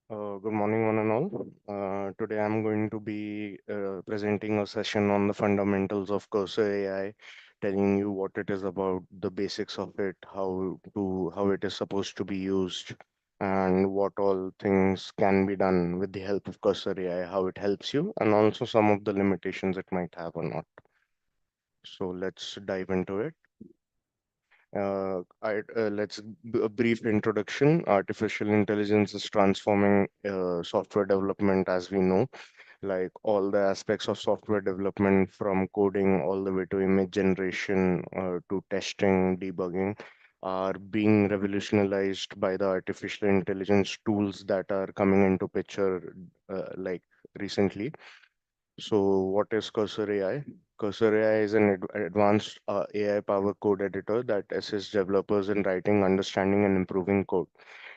Good morning, one and all. Today I'm going to be presenting a session on the fundamentals of Cursor AI, telling you what it is about, the basics of it, how it is supposed to be used, and what all things can be done with the help of Cursor AI, how it helps you, and also some of the limitations it might have or not. So let's dive into it. A brief introduction. Artificial intelligence is transforming software development as we know, like all the aspects of software development from coding all the way to image generation to testing, debugging are being revolutionized by the artificial intelligence tools that are coming into picture like recently. So, what is Cursor AI? Cursor AI is an advanced AI-powered code editor that assists developers in writing, understanding, and improving code.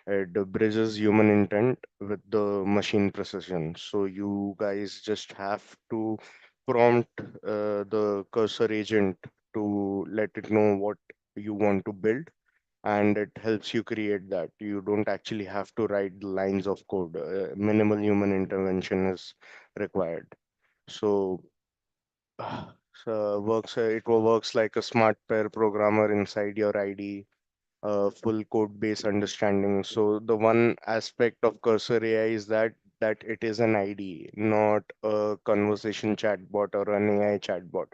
It bridges human intent with the machine precision. So, you guys just have to prompt the Cursor agent to let it know what you want to build, and it helps you create that. You don't actually have to write the lines of code. Minimal human intervention is required. So, it works like a smart pair programmer inside your IDE, full code base understanding. So the one aspect of Cursor AI is that it is an IDE, not a conversation chatbot or an AI chatbot.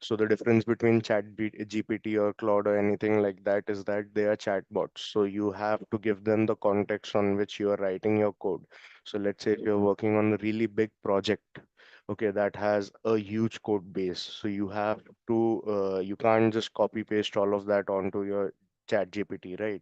So the difference between GPT or Claude or anything like that is that they are chatbots. So you have to give them the context on which you are writing your code. So let's say if you're working on a really big project, okay, that has a huge code base. So you can't just copy paste all of that onto your chat GPT, right?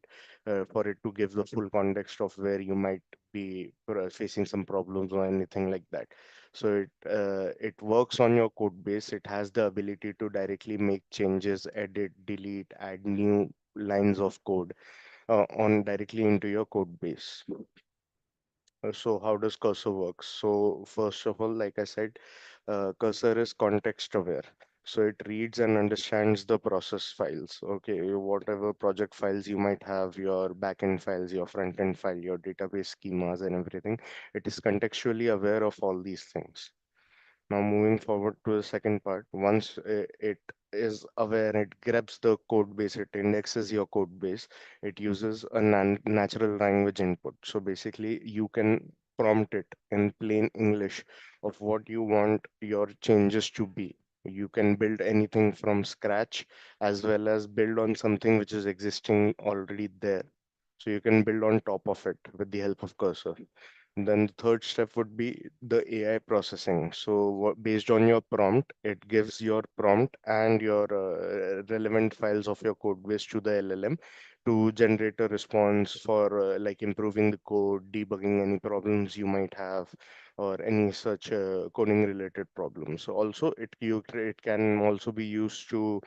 For it to give the full context of where you might be facing some problems or anything like that. So it works on your code base. It has the ability to directly make changes, edit, delete, add new lines of code on directly into your code base. So how does cursor work? So first of all, like I said, cursor is context aware. So it reads and understands the process files. Okay, whatever project files you might have, your backend files, your front-end file, your database schemas and everything. It is contextually aware of all these things. Now moving forward to the second part, once it is aware, it grabs the code base, it indexes your code base, it uses a natural language input. So basically you can prompt it in plain English of what you want your changes to be. You can build anything from scratch as well as build on something which is existing already there. So you can build on top of it with the help of cursor. Then the third step would be the AI processing. So based on your prompt, it gives your prompt and your relevant files of your code base to the LLM to generate a response for like improving the code, debugging any problems you might have, or any such coding related problems. So also it can also be used to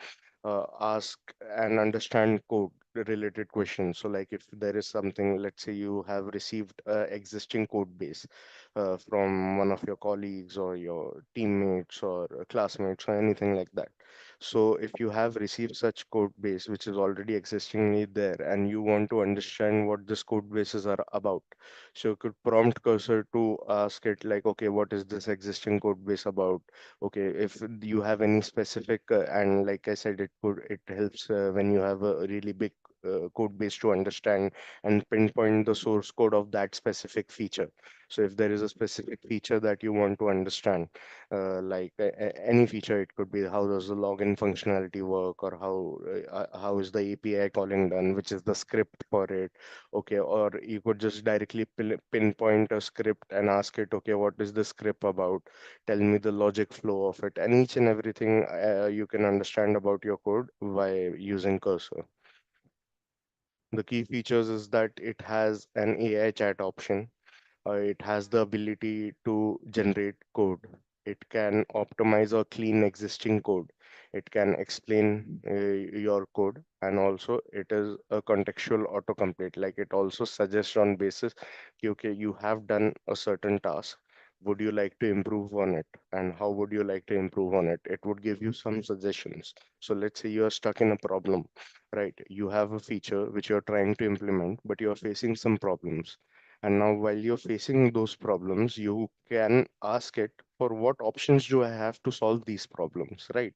ask and understand code related questions. So like if there is something, let's say you have received existing code base from one of your colleagues or your teammates or classmates or anything like that. So if you have received such code base which is already existingly there and you want to understand what this code bases are about, so you could prompt cursor to ask it like, okay, what is this existing code base about? Okay, if you have any specific and like I said, it helps when you have a really big code base to understand and pinpoint the source code of that specific feature. So if there is a specific feature that you want to understand, like any feature, it could be how does the login functionality work, or how is the API calling done, which is the script for it. Okay, or you could just directly pinpoint a script and ask it, okay, what is the script about? Tell me the logic flow of it, and each and everything you can understand about your code by using cursor. The key features is that it has an AI chat option. It has the ability to generate code. It can optimize or clean existing code. It can explain your code, and also it is a contextual autocomplete. Like it also suggests on basis, okay, you have done a certain task. Would you like to improve on it? And how would you like to improve on it? It would give you some suggestions. So let's say you are stuck in a problem, right? You have a feature which you're trying to implement, but you're facing some problems. And now, while you're facing those problems, you can ask it for what options do I have to solve these problems, right?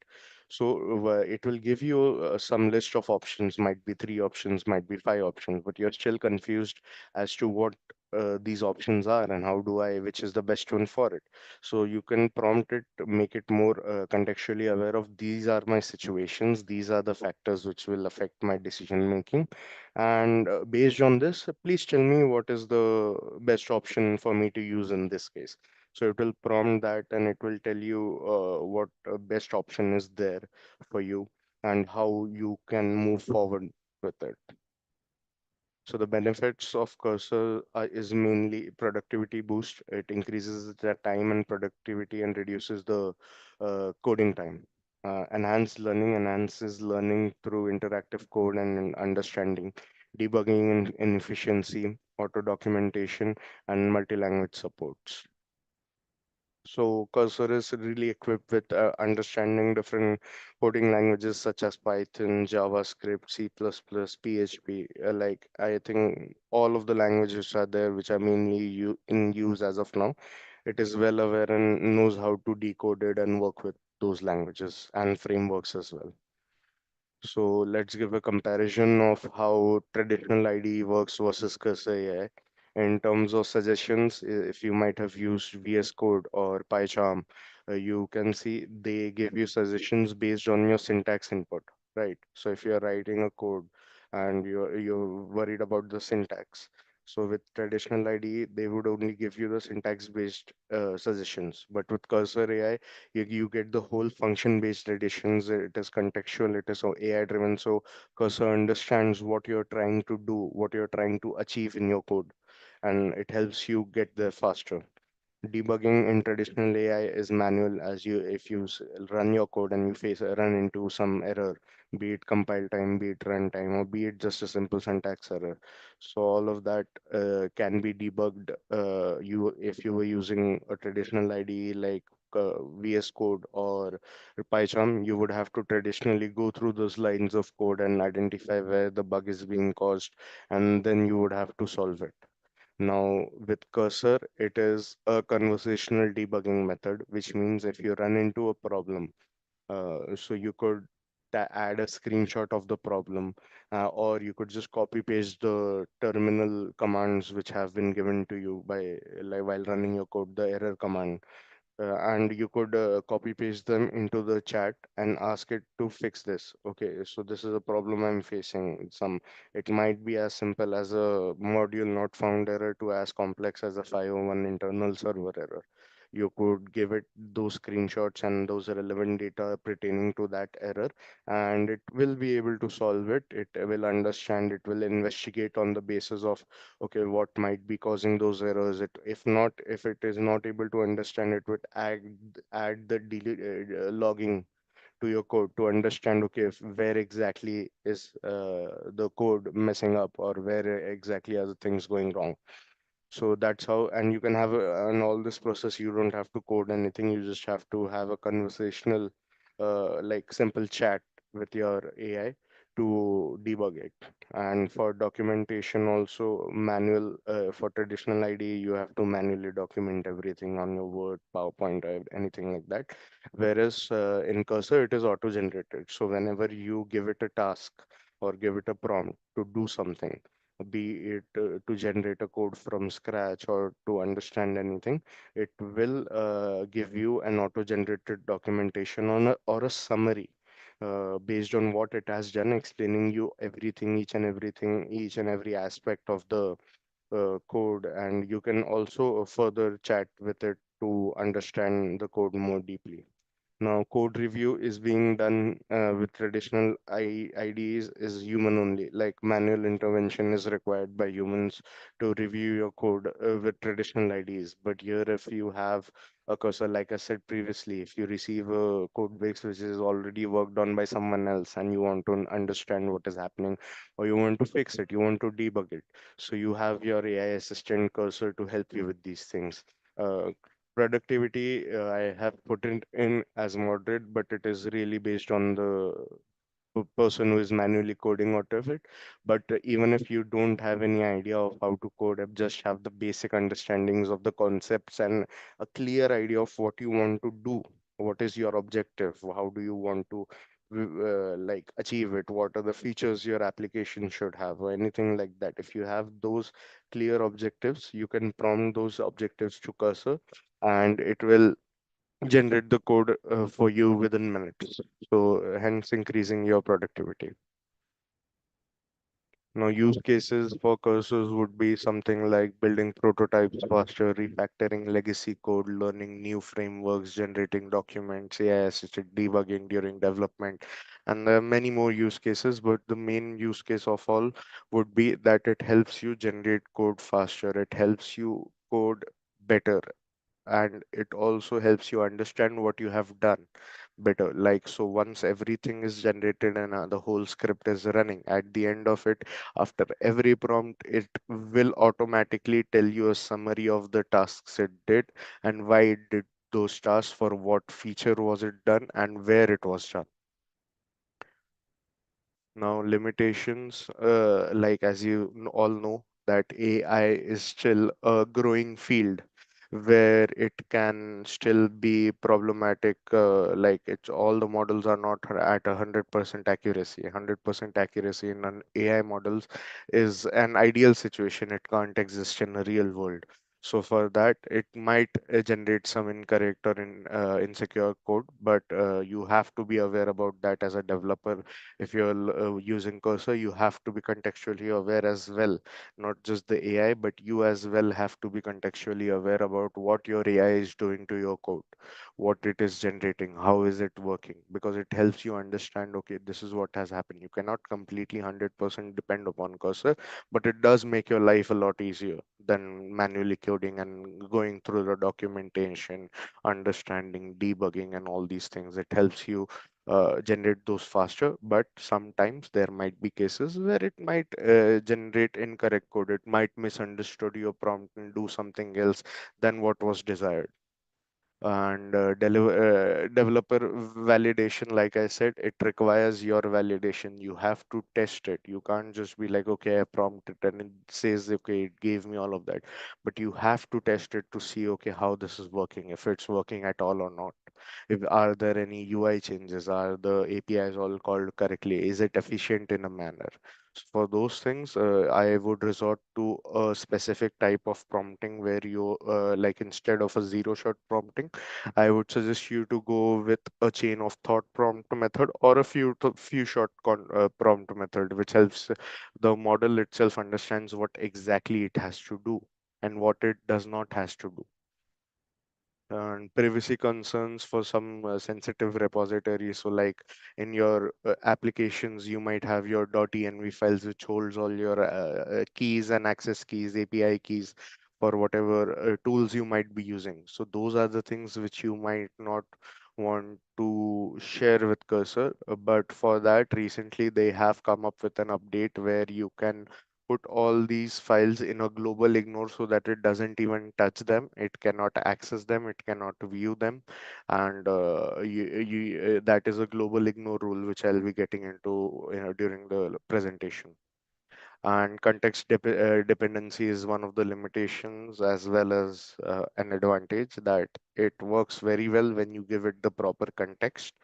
So it will give you some list of options, might be three options, might be five options, but you're still confused as to what these options are and how do I, which is the best one for it. So you can prompt it, make it more contextually aware of these are my situations, these are the factors which will affect my decision making, and based on this, please tell me what is the best option for me to use in this case. So it will prompt that and it will tell you what best option is there for you and how you can move forward with it. So the benefits of cursor is mainly productivity boost. It increases the time and productivity and reduces the coding time. Enhanced learning enhances learning through interactive code and understanding, debugging and inefficiency, auto documentation, and multi-language supports. So Cursor is really equipped with understanding different coding languages such as Python, JavaScript, C++, PHP. Like I think all of the languages are there, which are mainly in use as of now. It is well aware and knows how to decode it and work with those languages and frameworks as well. So let's give a comparison of how traditional IDE works versus Cursor AI. In terms of suggestions, if you might have used VS Code or PyCharm, you can see they give you suggestions based on your syntax input, right? So if you're writing a code and you're worried about the syntax, so with traditional IDE, they would only give you the syntax-based suggestions. But with Cursor AI, you get the whole function-based additions. It is contextual, it is so AI-driven, so Cursor understands what you're trying to do, what you're trying to achieve in your code, and it helps you get there faster. Debugging in traditional AI is manual, as you if you run your code and you run into some error, be it compile time, be it run time, or be it just a simple syntax error. So all of that can be debugged. You if you were using a traditional IDE like VS Code or PyCharm, you would have to traditionally go through those lines of code and identify where the bug is being caused, and then you would have to solve it. Now, with Cursor, it is a conversational debugging method, which means if you run into a problem, so you could add a screenshot of the problem, or you could just copy paste the terminal commands which have been given to you by like while running your code, the error command, and you could copy paste them into the chat and ask it to fix this. Okay, so this is a problem I'm facing. It might be as simple as a module not found error to as complex as a 501 internal server error. You could give it those screenshots and those relevant data pertaining to that error, and it will be able to solve it. It will understand, it will investigate on the basis of, okay, what might be causing those errors. If it is not able to understand, it would add the logging to your code to understand, okay, where exactly is the code messing up, or where exactly are the things going wrong. So that's how, and you can have and all this process, you don't have to code anything. You just have to have a conversational, like simple chat with your AI to debug it. And for documentation, also manual. For traditional IDE, you have to manually document everything on your Word, PowerPoint, or anything like that. Whereas in Cursor, it is auto-generated. So whenever you give it a task or give it a prompt to do something, be it to generate a code from scratch or to understand anything, it will give you an auto-generated documentation or a summary based on what it has done, explaining you everything, each and every aspect of the code, and you can also further chat with it to understand the code more deeply. Now, code review is being done with traditional IDEs is human only. Like manual intervention is required by humans to review your code with traditional IDEs. But here, if you have a cursor, like I said previously, if you receive a code base which is already worked on by someone else and you want to understand what is happening, or you want to fix it, you want to debug it, so you have your AI assistant cursor to help you with these things. Uh, Productivity, I have put it in as moderate, but it is really based on the person who is manually coding out of it. But even if you don't have any idea of how to code, just have the basic understandings of the concepts and a clear idea of what you want to do, what is your objective, how do you want to like achieve it, what are the features your application should have, or anything like that. If you have those clear objectives, you can prompt those objectives to Cursor, and it will generate the code for you within minutes. So, hence increasing your productivity. Now, use cases for cursors would be something like building prototypes faster, refactoring legacy code, learning new frameworks, generating documents, AI-assisted debugging during development, and there are many more use cases. But the main use case of all would be that it helps you generate code faster. It helps you code better, and it also helps you understand what you have done better. Like, so once everything is generated and the whole script is running, at the end of it, after every prompt, it will automatically tell you a summary of the tasks it did and why it did those tasks, for what feature was it done, and where it was done. Now, limitations, like as you all know, that AI is still a growing field where it can still be problematic. Like, it's all the models are not at 100% accuracy. 100% accuracy in an AI models is an ideal situation. It can't exist in a real world. So for that, it might generate some incorrect or insecure code, but you have to be aware about that as a developer. If you're using Cursor, you have to be contextually aware as well. Not just the AI, but you as well have to be contextually aware about what your AI is doing to your code, what it is generating, how is it working, because it helps you understand, okay, this is what has happened. You cannot completely 100% depend upon Cursor, but it does make your life a lot easier than manually coding and going through the documentation, understanding, debugging, and all these things. It helps you generate those faster, but sometimes there might be cases where it might generate incorrect code. It might misunderstood your prompt and do something else than what was desired. And developer validation, like I said, it requires your validation. You have to test it. You can't just be like, okay, I prompted and it says, okay, it gave me all of that. But you have to test it to see, okay, how this is working, if it's working at all or not. If are there any UI changes, are the APIs all called correctly, is it efficient in a manner. So for those things, I would resort to a specific type of prompting where you like, instead of a zero shot prompting, I would suggest you to go with a chain of thought prompt method, or a few short prompt method, which helps the model itself understands what exactly it has to do and what it does not has to do. And privacy concerns for some sensitive repositories. So like, in your applications, you might have your .env files which holds all your keys and access keys, API keys, for whatever tools you might be using. So those are the things which you might not want to share with Cursor. But for that, recently they have come up with an update where you can put all these files in a global ignore, so that it doesn't even touch them, it cannot access them, it cannot view them. And that is a global ignore rule, which I'll be getting into, during the presentation. And dependency is one of the limitations as well as an advantage, that it works very well when you give it the proper context,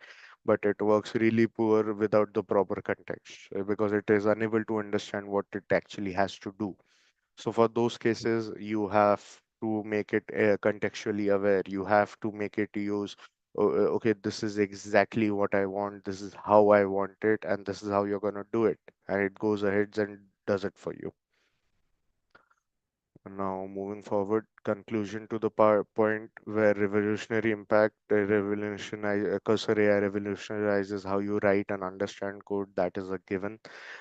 but it works really poor without the proper context, because it is unable to understand what it actually has to do. So for those cases, you have to make it contextually aware. You have to make it use, okay, this is exactly what I want. This is how I want it, and this is how you're gonna do it. And it goes ahead and does it for you. Now, moving forward, conclusion to the point where revolutionary impact, Cursor AI revolutionizes how you write and understand code. That is a given.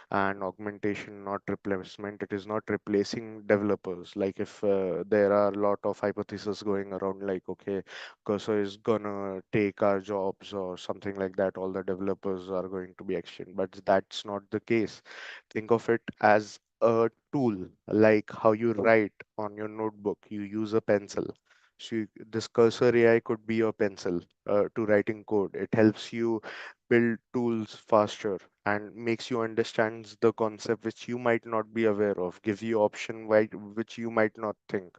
And augmentation, not replacement. It is not replacing developers. Like, if there are a lot of hypotheses going around, like, okay, Cursor is gonna take our jobs or something like that. All the developers are going to be extinct, but that's not the case. Think of it as a tool, like how you write on your notebook. You use a pencil. So this Cursor AI could be your pencil to writing code. It helps you build tools faster. and makes you understand the concept which you might not be aware of, gives you option which you might not think,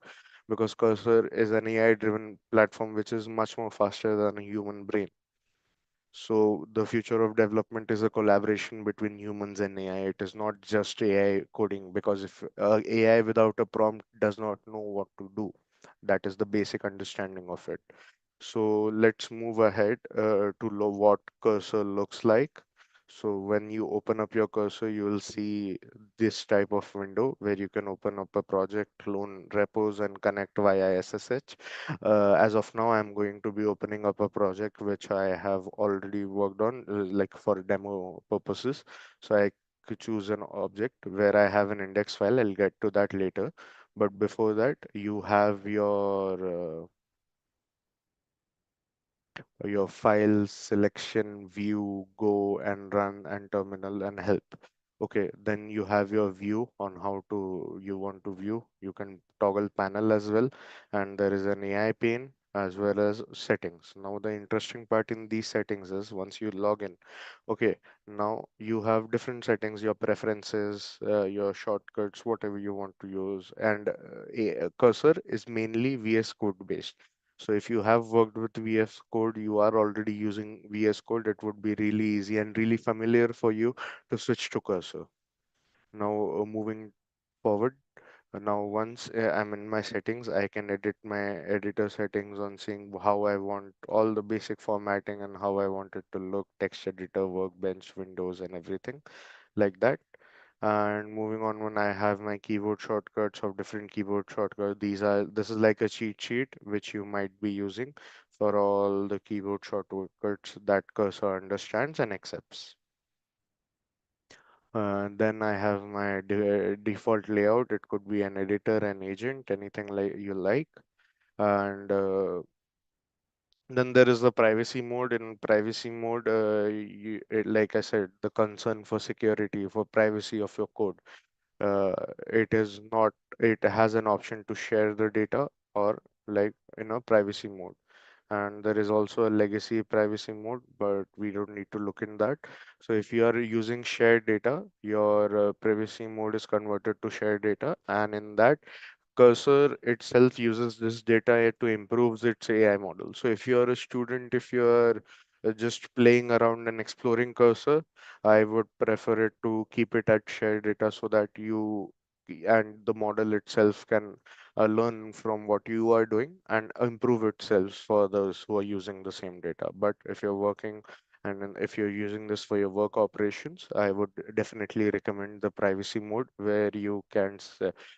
because Cursor is an AI driven platform which is much more faster than a human brain. So the future of development is a collaboration between humans and AI. It is not just AI coding, because if AI without a prompt does not know what to do, that is the basic understanding of it. So let's move ahead to what cursor looks like. So when you open up your cursor, you will see this type of window where you can open up a project, clone repos, and connect via SSH. As of now, I'm going to be opening up a project which I have already worked on, like for demo purposes. So I could choose an object where I have an index file. I'll get to that later. But before that, you have your files, selection, view, go and run and terminal and help. Okay, then you have your view on how to you want to view. You can toggle panel as well, and there is an AI pane as well as settings. Now the interesting part in these settings is once you log in, okay, now you have different settings, your preferences, your shortcuts, whatever you want to use, and a cursor is mainly VS Code based. So if you have worked with VS Code, you are already using VS Code, it would be really easy and really familiar for you to switch to cursor. Now moving forward, now once I'm in my settings, I can edit my editor settings on seeing how I want all the basic formatting and how I want it to look, text editor, workbench, windows and everything like that. And moving on, when I have my keyboard shortcuts of different keyboard shortcuts, this is like a cheat sheet which you might be using for all the keyboard shortcuts that cursor understands and accepts. Then I have my default layout. It could be an editor, an agent, anything like you like. And then there is the privacy mode. In privacy mode, like I said, the concern for security, for privacy of your code. uh, it is not it has an option to share the data or like in a privacy mode, and there is also a legacy privacy mode, but we don't need to look in that. So if you are using shared data, your privacy mode is converted to shared data, and in that cursor itself uses this data to improve its AI model. So if you're a student, if you're just playing around and exploring cursor, I would prefer it to keep it at shared data so that you and the model itself can learn from what you are doing and improve itself for those who are using the same data. But if you're working and then if you're using this for your work operations, I would definitely recommend the privacy mode where you can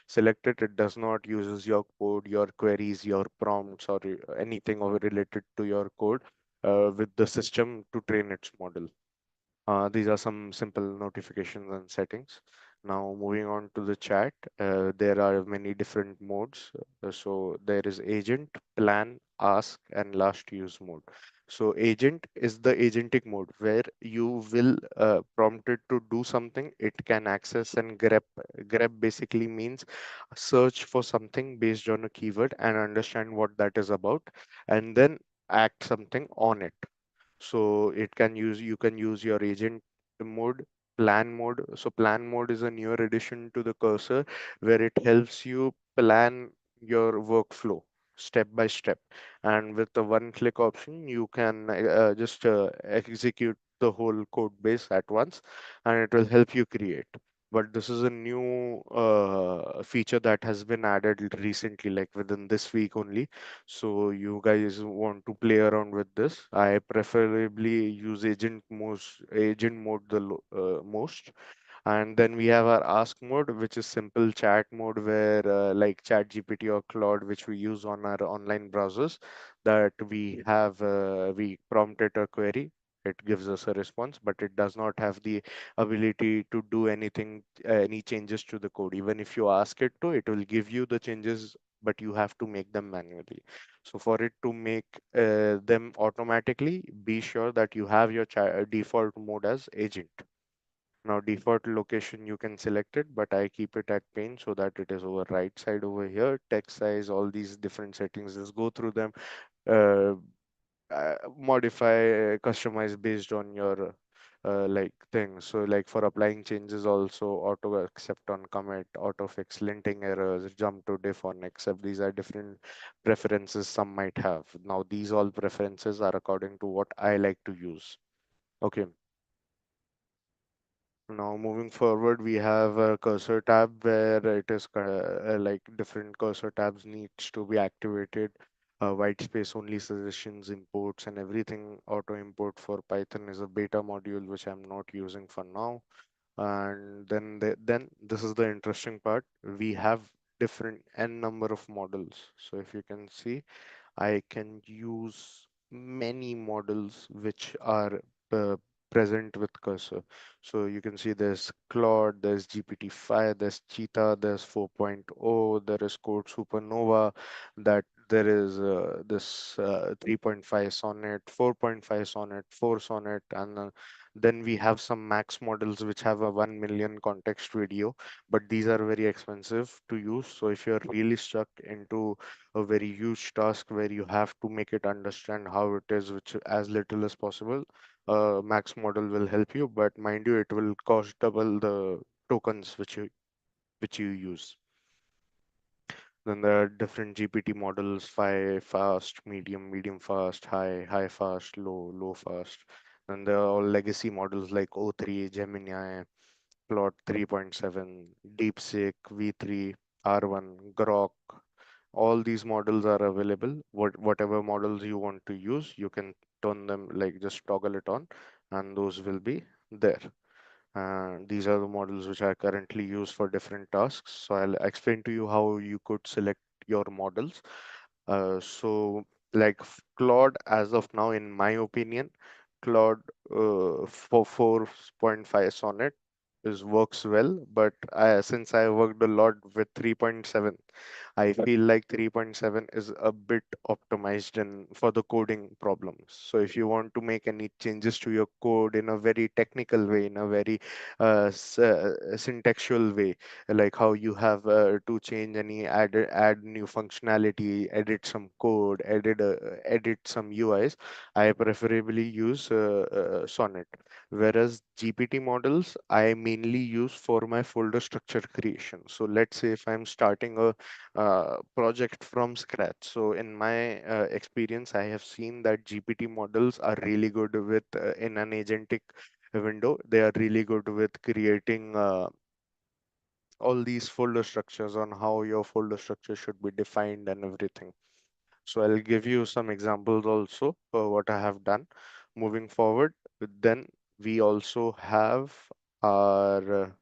select it. It does not uses your code, your queries, your prompts, or anything related to your code with the system to train its model. These are some simple notifications and settings. Now moving on to the chat, there are many different modes. So there is agent, plan, ask, and last use mode. So agent is the agentic mode where you will prompt it to do something. It can access and grab. Grab basically means search for something based on a keyword and understand what that is about, and then act something on it. So you can use your agent mode, plan mode. So plan mode is a newer addition to the cursor where it helps you plan your workflow step by step, and with the one click option you can just execute the whole code base at once, and it will help you create. But this is a new feature that has been added recently, like within this week only. So you guys want to play around with this. I preferably use agent mode most. And then we have our ask mode, which is simple chat mode where like chat GPT or Claude, which we use on our online browsers, that we prompt it a query. It gives us a response, but it does not have the ability to do anything, any changes to the code. Even if you ask it to, it will give you the changes, but you have to make them manually. So for it to make them automatically, be sure that you have your default mode as agent. Now default location you can select it, but I keep it at pane so that it is over right side over here. Text size, all these different settings, just go through them, uh, modify, customize based on your like things. So like for applying changes also, auto accept on commit, auto fix linting errors, jump to diff on accept. These are different preferences some might have. Now these all preferences are according to what I like to use. Okay. Now moving forward, we have a cursor tab where it is like different cursor tabs needs to be activated. White space only suggestions, imports, and everything. Auto import for Python is a beta module which I'm not using for now. And then this is the interesting part. We have different n number of models. So if you can see, I can use many models which are uh, present with cursor. So you can see there's Claude, there's GPT-5, there's Cheetah, there's 4.0, there is Code Supernova, that there is this 3.5 Sonnet, 4.5 Sonnet, 4 Sonnet, and then we have some max models which have a 1 million context video, but these are very expensive to use. So if you're really stuck into a very huge task where you have to make it understand how it is, which as little as possible, max model will help you, but mind you, it will cost double the tokens which you use. Then there are different GPT models: fast, medium fast, high fast, low fast. Then there are all legacy models like O3, Gemini, Plot 3.7, DeepSeek, V3, R1, Grok. All these models are available. Whatever models you want to use, you can turn them, like just toggle it on, and those will be there. These are the models which are currently used for different tasks. So I'll explain to you how you could select your models. So like Claude, as of now, in my opinion, Claude for 4.5 Sonnet is works well, but since I worked a lot with 3.7, I feel like 3.7 is a bit optimized in for the coding problems. So if you want to make any changes to your code in a very technical way, in a very syntextual way, like how you have to change any add new functionality, edit some code, edit some UIs, I preferably use Sonnet. Whereas GPT models, I mainly use for my folder structure creation. So let's say if I'm starting a project from scratch. So in my experience, I have seen that GPT models are really good with in an agentic window. They are really good with creating all these folder structures on how your folder structure should be defined and everything. So I'll give you some examples also for what I have done. Moving forward, then we also have our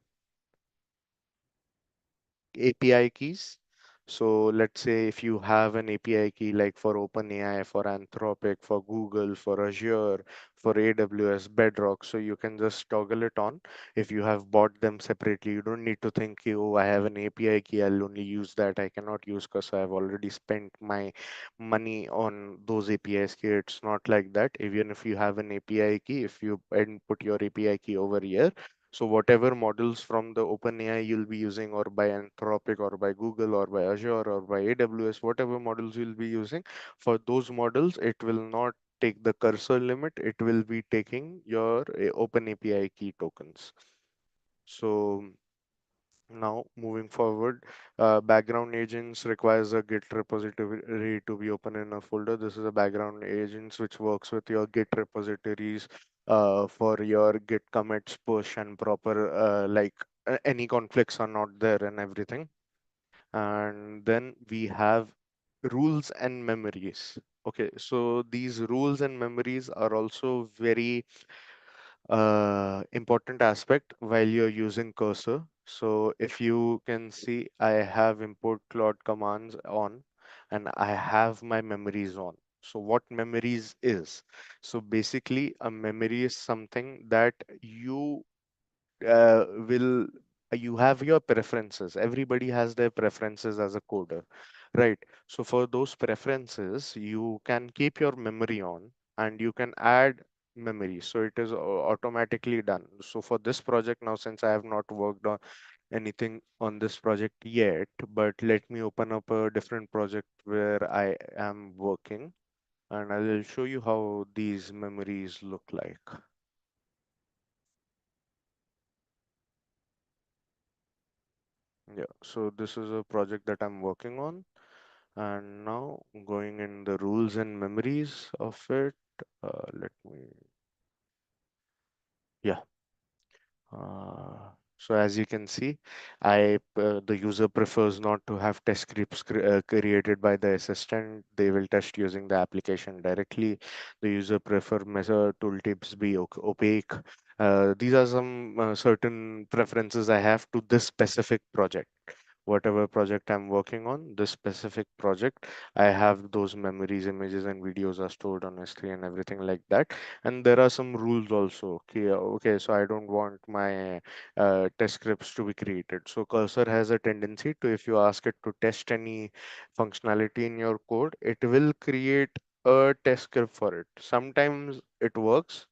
API keys. So let's say if you have an API key like for OpenAI, for Anthropic, for Google, for Azure, for AWS, Bedrock, so you can just toggle it on. If you have bought them separately, you don't need to think, oh, I have an API key, I'll only use that. I cannot use because I've already spent my money on those APIs key. It's not like that. Even if you have an API key, if you input your API key over here, so whatever models from the OpenAI you'll be using, or by Anthropic, or by Google, or by Azure, or by AWS, whatever models you'll be using, for those models, it will not take the cursor limit. It will be taking your Open API key tokens. So now, moving forward, background agents requires a Git repository to be open in a folder. This is a background agents which works with your Git repositories for your Git commits, push, and proper like any conflicts are not there and everything. And then we have rules and memories. Okay, so these rules and memories are also very important aspect while you're using cursor. So if you can see, I have import Claude commands on, and I have my memories on. So what memories is? So basically a memory is something that will you have your preferences. Everybody has their preferences as a coder, right? So for those preferences, you can keep your memory on, and you can add memory, so it is automatically done. So for this project now, since I have not worked on anything on this project yet, but let me open up a different project where I am working, and I will show you how these memories look like. Yeah, so this is a project that I'm working on, and now going in the rules and memories of it. Let me, yeah. So as you can see, the user prefers not to have test scripts created by the assistant. They will test using the application directly. The user prefer measure tooltips be opaque. These are some certain preferences I have to this specific project. Whatever project I'm working on, this specific project, I have those memories, images, and videos are stored on S3 and everything like that. And there are some rules also. Okay, okay, so I don't want my test scripts to be created. So cursor has a tendency to, if you ask it to test any functionality in your code, it will create a test script for it. Sometimes it works,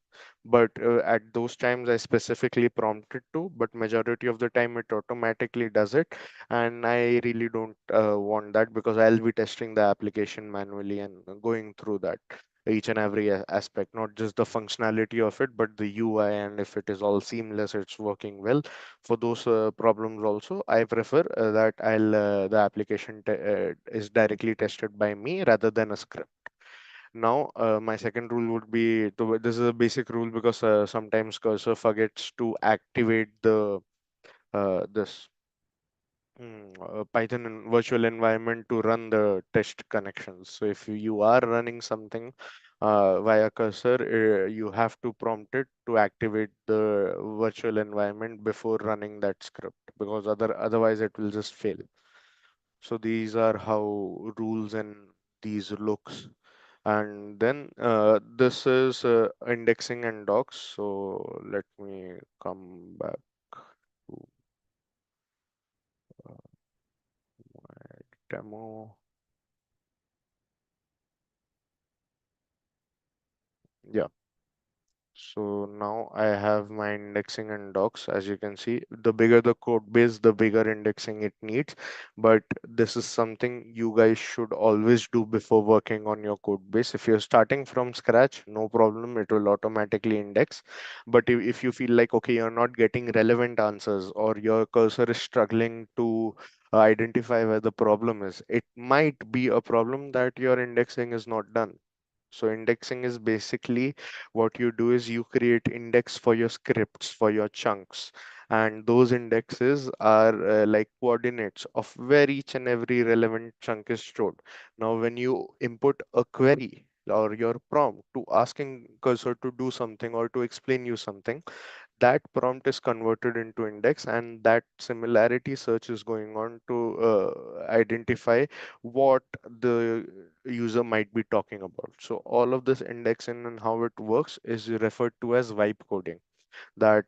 but at those times I specifically prompted to, but majority of the time it automatically does it, and I really don't want that because I'll be testing the application manually and going through that each and every aspect, not just the functionality of it, but the UI, and if it is all seamless, it's working well. For those problems also, I prefer that the application is directly tested by me rather than a script. Now, my second rule would be to, this is a basic rule because sometimes cursor forgets to activate the this Python virtual environment to run the test connections. So if you are running something via cursor, you have to prompt it to activate the virtual environment before running that script because otherwise it will just fail. So these are how rules and these looks. And then this is indexing and docs. So let me come back to my demo. Yeah. So now I have my indexing and docs. As you can see, the bigger the code base, the bigger indexing it needs. But this is something you guys should always do before working on your code base. If you're starting from scratch, no problem, it will automatically index. But if you feel like, okay, you're not getting relevant answers or your cursor is struggling to identify where the problem is, it might be a problem that your indexing is not done. So indexing is basically what you do is you create index for your scripts, for your chunks. And those indexes are like coordinates of where each and every relevant chunk is stored. Now, when you input a query or your prompt to asking cursor to do something or to explain you something, that prompt is converted into index, and that similarity search is going on to identify what the user might be talking about. So all of this indexing and how it works is referred to as vibe coding. That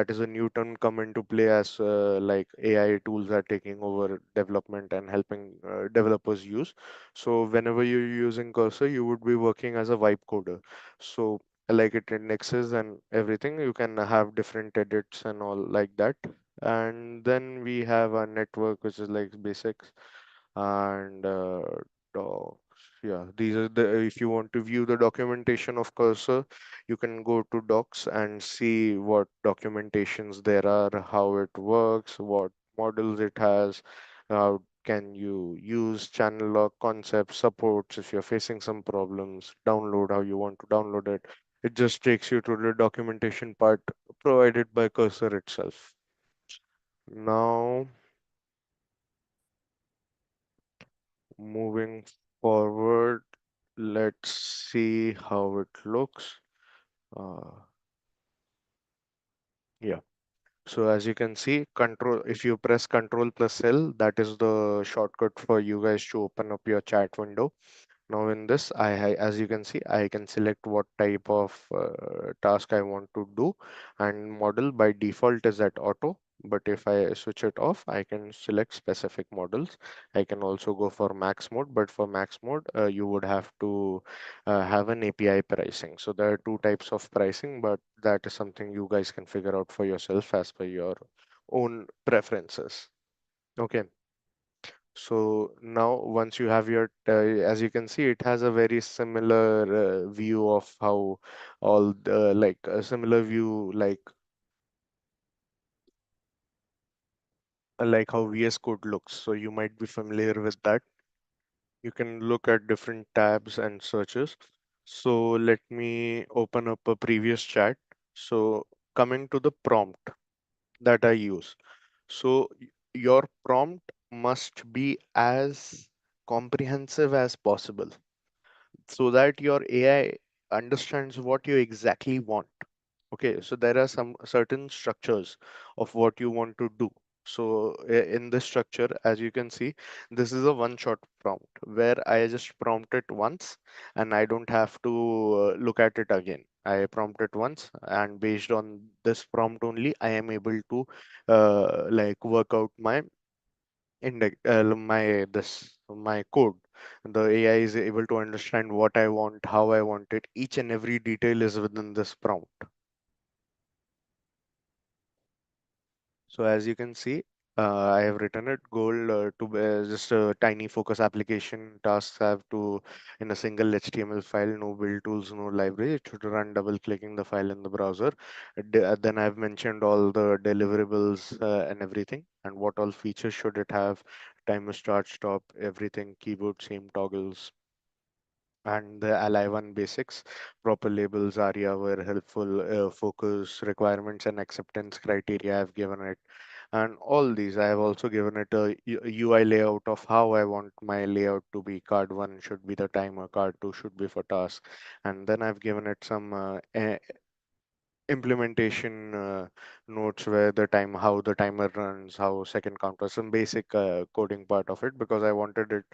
is a new term come into play as like AI tools are taking over development and helping developers use. So whenever you're using cursor, you would be working as a vibe coder. So like it indexes and everything, you can have different edits and all like that. And then we have a network which is like basics and docs. Yeah, these are the, if you want to view the documentation of cursor, you can go to docs and see what documentations there are, how it works, what models it has, how can you use channel lock concept supports if you're facing some problems, download how you want to download it. It just takes you to the documentation part provided by cursor itself. Now, moving forward, let's see how it looks. Uh, yeah. So as you can see, control, if you press Control plus L, that is the shortcut for you guys to open up your chat window. Now in this, as you can see, I can select what type of task I want to do, and model by default is at auto. But if I switch it off, I can select specific models. I can also go for max mode, but for max mode, you would have to have an API pricing. So there are two types of pricing, but that is something you guys can figure out for yourself as per your own preferences. Okay. So now once you have your, as you can see, it has a very similar view of how all the, like a similar view like like how VS Code looks. So you might be familiar with that. You can look at different tabs and searches. So let me open up a previous chat. So coming to the prompt that I use. So your prompt must be as comprehensive as possible so that your AI understands what you exactly want. Okay, so there are some certain structures of what you want to do. So in this structure, as you can see, this is a one-shot prompt where I just prompt it once and I don't have to look at it again. I prompt it once, and based on this prompt only, I am able to like work out my index, my code. The AI is able to understand what I want, how I want it. Each and every detail is within this prompt. So as you can see, I have written it goal to be just a tiny focus application. Tasks have to in a single HTML file, no build tools, no library. It should run double clicking the file in the browser. Then I've mentioned all the deliverables and everything, and what all features should it have. Timer start, stop, everything, keyboard, same toggles, and the ally one basics, proper labels, aria were helpful, focus, requirements and acceptance criteria I've given it, and all these. I have also given it a UI layout of how I want my layout to be. Card 1 should be the timer, card 2 should be for task, and then I've given it some implementation notes where how the timer runs, how second counter, some basic coding part of it, because I wanted it.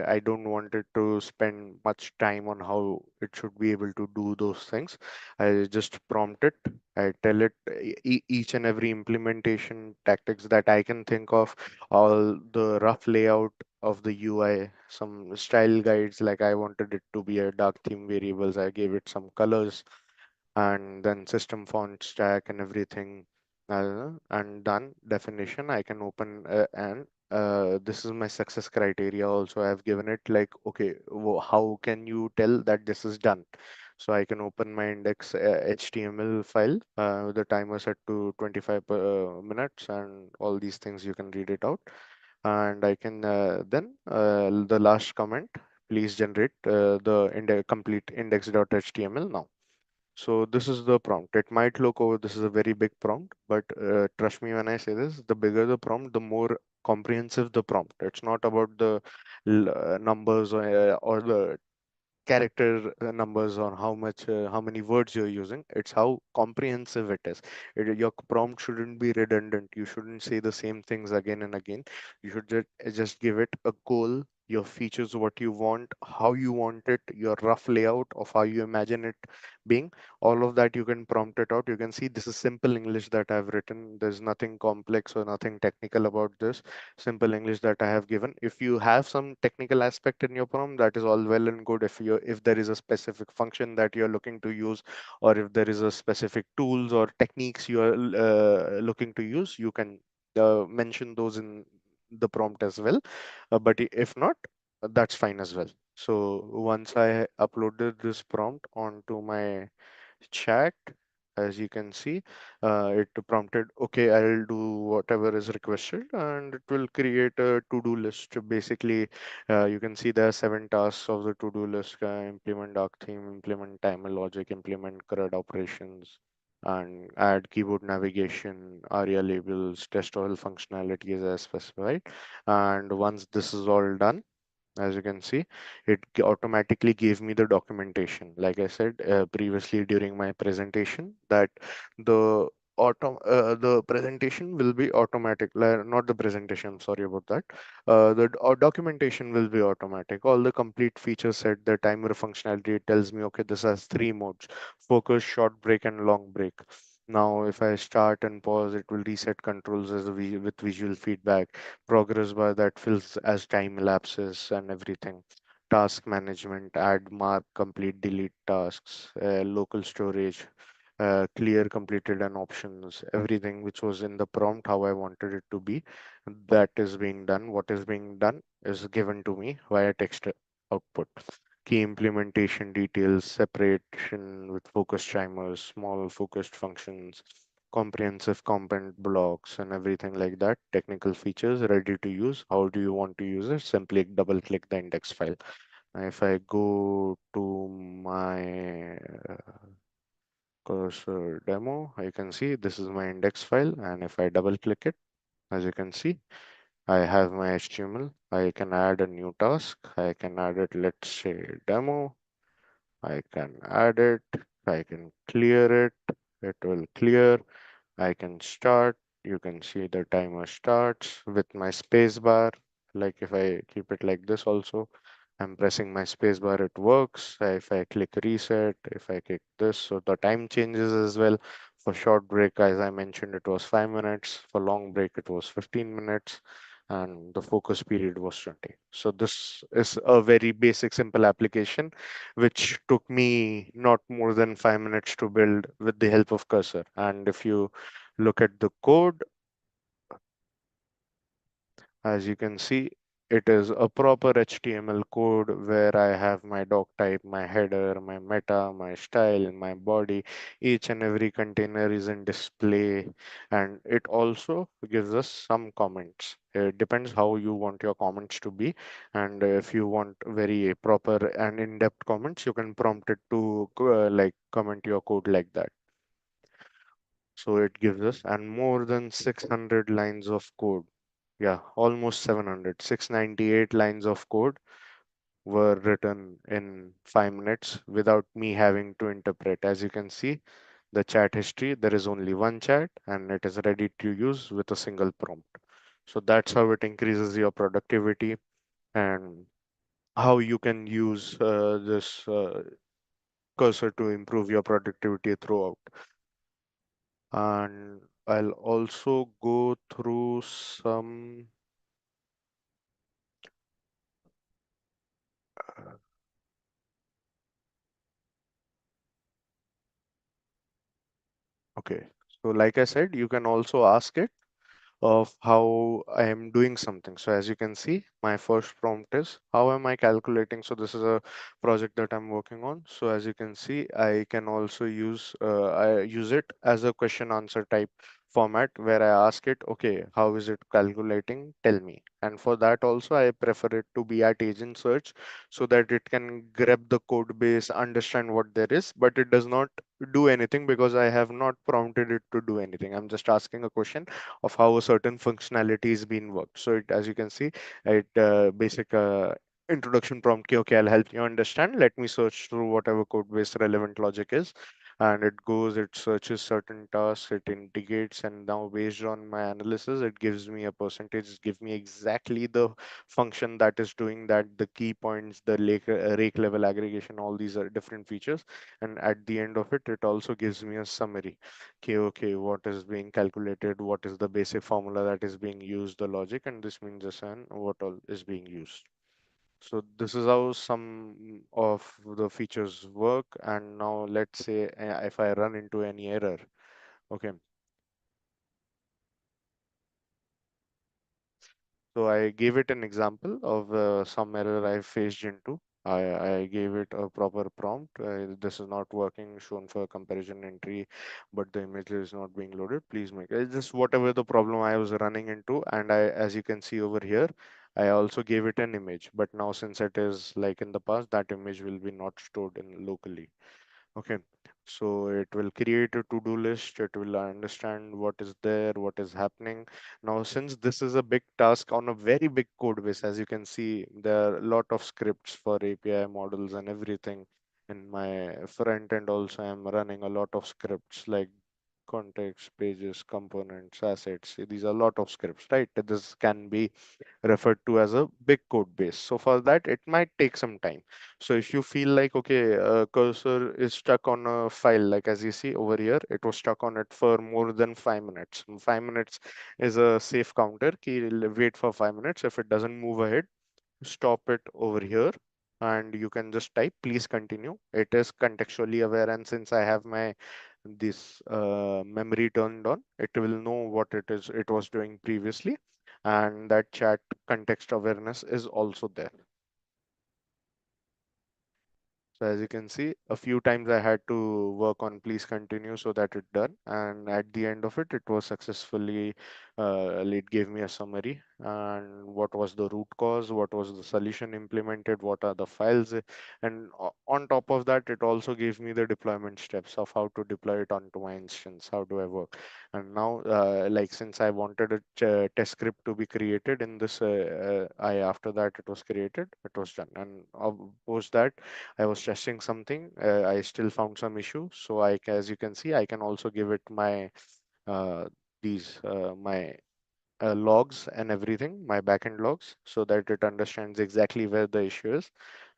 I don't want it to spend much time on how it should be able to do those things. I just prompt it. I tell it each and every implementation tactics that I can think of, all the rough layout of the UI, some style guides, like I wanted it to be a dark theme variables. I gave it some colors, and then system font stack and everything, and done. Definition I can open, and this is my success criteria also. I've given it like, okay, how can you tell that this is done? So I can open my index HTML file with the timer set to 25 minutes, and all these things you can read it out. And I can then the last comment, please generate the complete index.html now. So this is the prompt. It might look, oh, this is a very big prompt, but trust me when I say this, the bigger the prompt, the more comprehensive the prompt. It's not about the numbers or the character numbers on how many words you're using. It's how comprehensive it is. Your prompt shouldn't be redundant. You shouldn't say the same things again and again. You should just give it a goal, your features, what you want, how you want it, your rough layout of how you imagine it being. All of that you can prompt it out. You can see this is simple English that I've written. There's nothing complex or nothing technical about this. Simple English that I have given. If you have some technical aspect in your prompt, that is all well and good. If there is a specific function that you're looking to use, or if there is a specific tools or techniques you are looking to use, you can mention those in the prompt as well. But if not, that's fine as well. So once I uploaded this prompt onto my chat, as you can see, it prompted, okay, I'll do whatever is requested, and it will create a to-do list. Basically, you can see there are 7 tasks of the to-do list: implement dark theme, implement timer logic, implement CRUD operations, and add keyboard navigation, ARIA labels, test all functionalities as specified. And once this is all done, as you can see, it automatically gave me the documentation. Like I said previously during my presentation, that the the presentation will be automatic, not the presentation, I'm sorry about that. The documentation will be automatic. All the complete feature set, the timer functionality, it tells me, okay, this has 3 modes: focus, short break, and long break. Now if I start and pause, it will reset controls with visual feedback. Progress bar that fills as time elapses and everything. Task management, add, mark, complete, delete tasks, local storage, clear, completed, and options. Everything which was in the prompt, how I wanted it to be, that is being done. What is being done is given to me via text output. Key implementation details, separation with focus timers, small focused functions, comprehensive component blocks and everything like that, technical features ready to use. How do you want to use it? Simply double click the index file. Now, if I go to my cursor demo, I can see this is my index file. And if I double click it, as you can see, I have my HTML. I can add a new task. I can add it, let's say demo. I can add it. I can clear it. It will clear. I can start. You can see the timer starts with my space bar. Like if I keep it like this also, I'm pressing my space bar, it works. If I click reset, if I click this, so the time changes as well. For short break, as I mentioned, it was 5 minutes. For long break, it was 15 minutes. And the focus period was 20. So this is a very basic, simple application, which took me not more than 5 minutes to build with the help of cursor. And if you look at the code, as you can see, it is a proper HTML code where I have my doc type, my header, my meta, my style, my body. Each and every container is in display, and it also gives us some comments. It depends how you want your comments to be, and if you want very proper and in-depth comments, you can prompt it to like comment your code like that. So it gives us and more than 600 lines of code. Yeah, almost 700. 698 lines of code were written in 5 minutes without me having to interpret. As you can see, the chat history, there is only one chat and it is ready to use with a single prompt. So that's how it increases your productivity and how you can use this cursor to improve your productivity throughout. And I'll also go through some. Okay, so like I said, you can also ask it of how I am doing something. So as you can see, my first prompt is how am I calculating? So this is a project that I'm working on. So as you can see, I can also I use it as a question answer type format where I ask it, okay, how is it calculating? Tell me. And for that also, I prefer it to be at agent search so that it can grab the code base, understand what there is, but it does not do anything because I have not prompted it to do anything. I'm just asking a question of how a certain functionality is being worked. So it, as you can see, it basic introduction prompt. Okay, I'll help you understand. Let me search through whatever code base relevant logic is, and it goes, it searches certain tasks, it indicates, and now based on my analysis, it gives me a percentage, it gives me exactly the function that is doing that, the key points, the rake level aggregation, all these are different features. And at the end of it, it also gives me a summary. Okay, what is being calculated, what is the basic formula that is being used, the logic, and this means this and what all is being used. So this is how some of the features work. And now let's say if I run into any error, okay, so I gave it an example of some error I faced into. I gave it a proper prompt. This is not working, shown for comparison entry, but the image is not being loaded. Please make it just whatever the problem I was running into. And as you can see over here, I also gave it an image. But now since it is like in the past, that image will be not stored in locally. Okay, so it will create a to-do list. It will understand what is there, what is happening. Now, since this is a big task on a very big code base, as you can see, there are a lot of scripts for API models and everything. In my front end also, I'm running a lot of scripts like context, pages, components, assets. These are a lot of scripts, right? This can be referred to as a big code base. So for that, it might take some time. So if you feel like, okay, cursor is stuck on a file, like as you see over here, it was stuck on it for more than 5 minutes. 5 minutes is a safe counter. Wait for 5 minutes. If it doesn't move ahead, stop it over here. And you can just type, please continue. It is contextually aware. And since I have my this memory turned on, it will know what it was doing previously, and that chat context awareness is also there. So as you can see, a few times I had to work on please continue so that it done. And at the end of it, it was successfully, it gave me a summary and what was the root cause, what was the solution implemented, what are the files. And on top of that, it also gave me the deployment steps of how to deploy it onto my instance. How do I work? And now, like since I wanted a test script to be created in this, after that it was created, it was done. And post that, I was testing something. I still found some issue. So as you can see, I can also give it my uh, my logs and everything, my backend logs, so that it understands exactly where the issue is,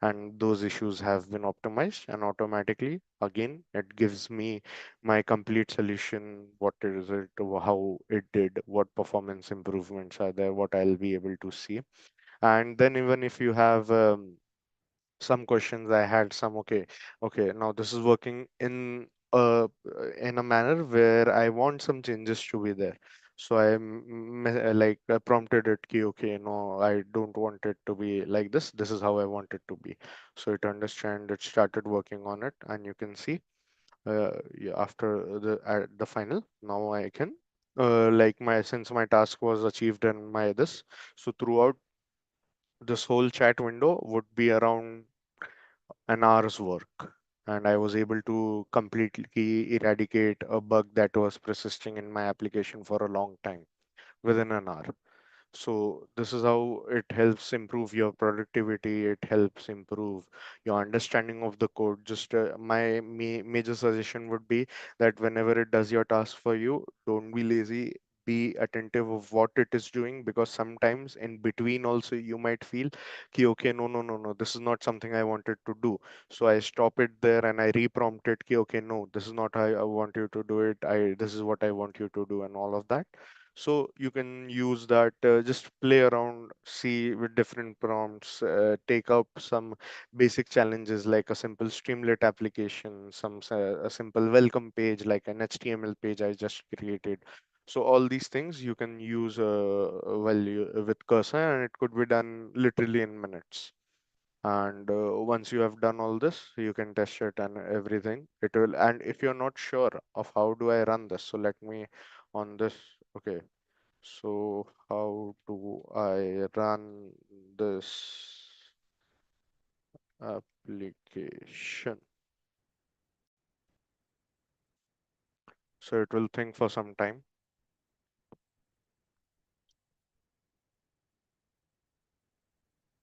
and those issues have been optimized. And automatically, again, it gives me my complete solution. What is it? How it did? What performance improvements are there? What I'll be able to see. And then even if you have some questions I had some okay, now this is working in a manner where I want some changes to be there. So I like prompted it ki, okay, no, I don't want it to be like this is how I want it to be. So it started working on it, and you can see yeah, after the final, now I can like my since my task was achieved in my this, so throughout this whole chat window would be around an hour's work, and I was able to completely eradicate a bug that was persisting in my application for a long time within an hour. So this is how it helps improve your productivity. It helps improve your understanding of the code. Just my major suggestion would be that whenever it does your task for you, don't be lazy. Be attentive of what it is doing, because sometimes in between also you might feel ki, okay, no, this is not something I wanted to do. So I stop it there and I reprompt it ki, okay, no, this is not how I want you to do it. This is what I want you to do, and all of that. So you can use that, just play around, see with different prompts, take up some basic challenges like a simple Streamlit application, a simple welcome page like an HTML page I just created. So all these things you can use with Cursor, and it could be done literally in minutes. And once you have done all this, you can test it and everything. It will, and if you're not sure of how do I run this, so let me on this. Okay, so how do I run this application? So it will think for some time.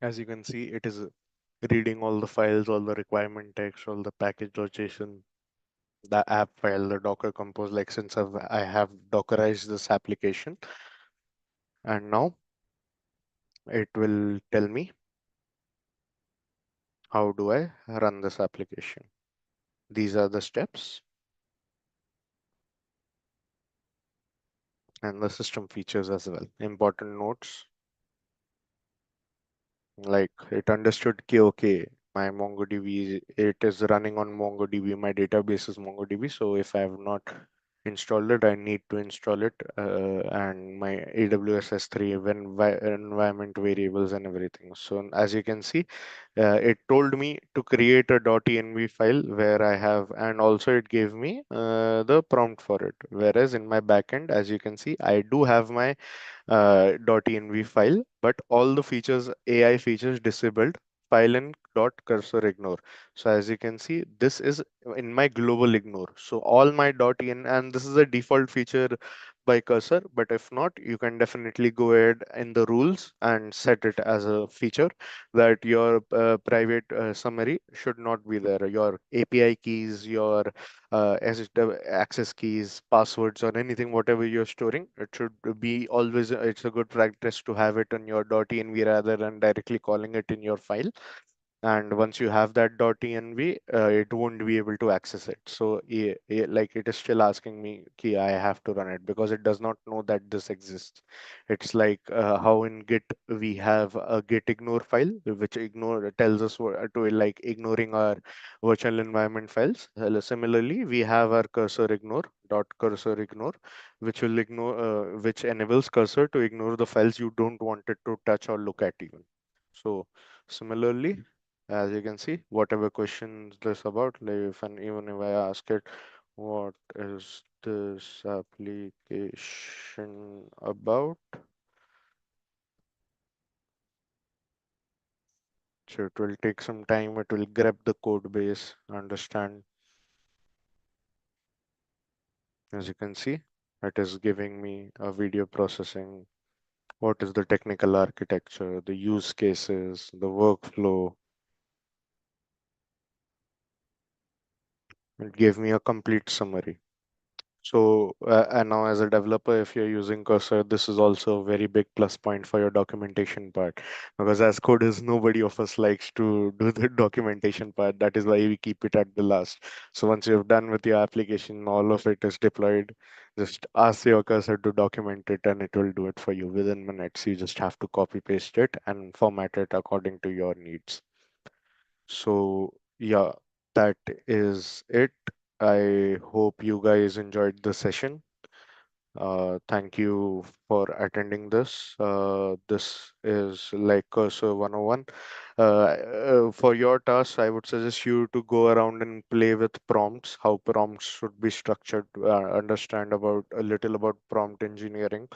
As you can see, it is reading all the files, all the requirement text, all the package location, the app file, the Docker compose. Like since I have Dockerized this application, and now it will tell me how do I run this application. These are the steps and the system features as well. Important notes, like it understood ki, okay, my MongoDB, it is running on MongoDB, my database is MongoDB. So if I have not installed it, I need to install it, and my AWS S3 environment variables and everything. So as you can see, it told me to create a .env file where I have, and also it gave me the prompt for it. Whereas in my backend, as you can see, I do have my .env file, but all the features, AI features disabled, file and dot cursor ignore. So as you can see, this is in my global ignore. So all my .en, and this is a default feature by cursor, but if not, you can definitely go ahead in the rules and set it as a feature that your private summary should not be there. Your API keys, your access keys, passwords, or anything, whatever you're storing, it should be always, it's a good practice to have it in your .env rather than directly calling it in your file. And once you have that .env, it won't be able to access it. So like it is still asking me key I have to run it because it does not know that this exists. It's like how in Git we have a git ignore file which ignore tells us to like ignoring our virtual environment files. Similarly, we have our cursor ignore cursor ignore, which will ignore which enables cursor to ignore the files you don't want it to touch or look at even. So similarly, as you can see, whatever questions this about, like if and even if I ask it, what is this application about? So it will take some time. It will grab the code base, understand. As you can see, it is giving me a video processing. What is the technical architecture, the use cases, the workflow. It gave me a complete summary. So, and now as a developer, if you're using Cursor, this is also a very big plus point for your documentation part. Because as coders, nobody of us likes to do the documentation part. That is why we keep it at the last. So once you're done with your application, all of it is deployed. Just ask your Cursor to document it and it will do it for you within minutes. You just have to copy paste it and format it according to your needs. So yeah, that is it. I hope you guys enjoyed the session. Thank you for attending this. This is like Cursor 101. For your task, I would suggest you to go around and play with prompts, how prompts should be structured, understand about a little about prompt engineering.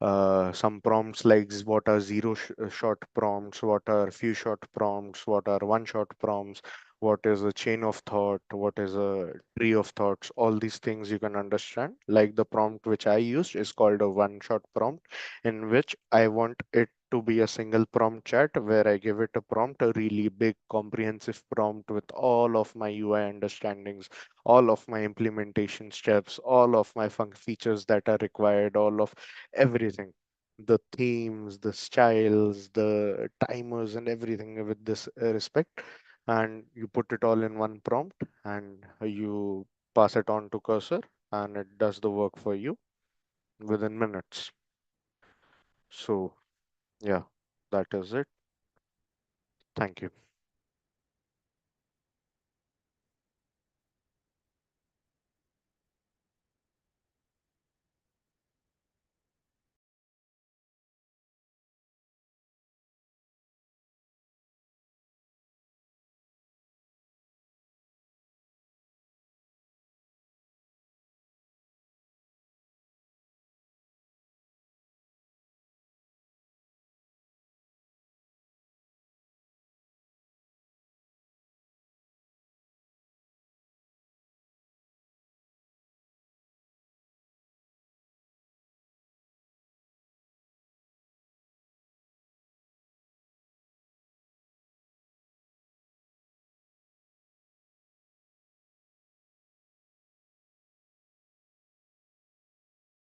Some prompts like what are zero shot prompts, what are few shot prompts, what are one shot prompts, what is a chain of thought, what is a tree of thoughts. All these things you can understand. Like the prompt which I used is called a one shot prompt, in which I want it to be a single prompt chat where I give it a prompt, a really big comprehensive prompt with all of my UI understandings, all of my implementation steps, all of my features that are required, all of everything, the themes, the styles, the timers, and everything with this respect. And you put it all in one prompt and you pass it on to Cursor and it does the work for you within minutes. So, yeah, that is it. Thank you.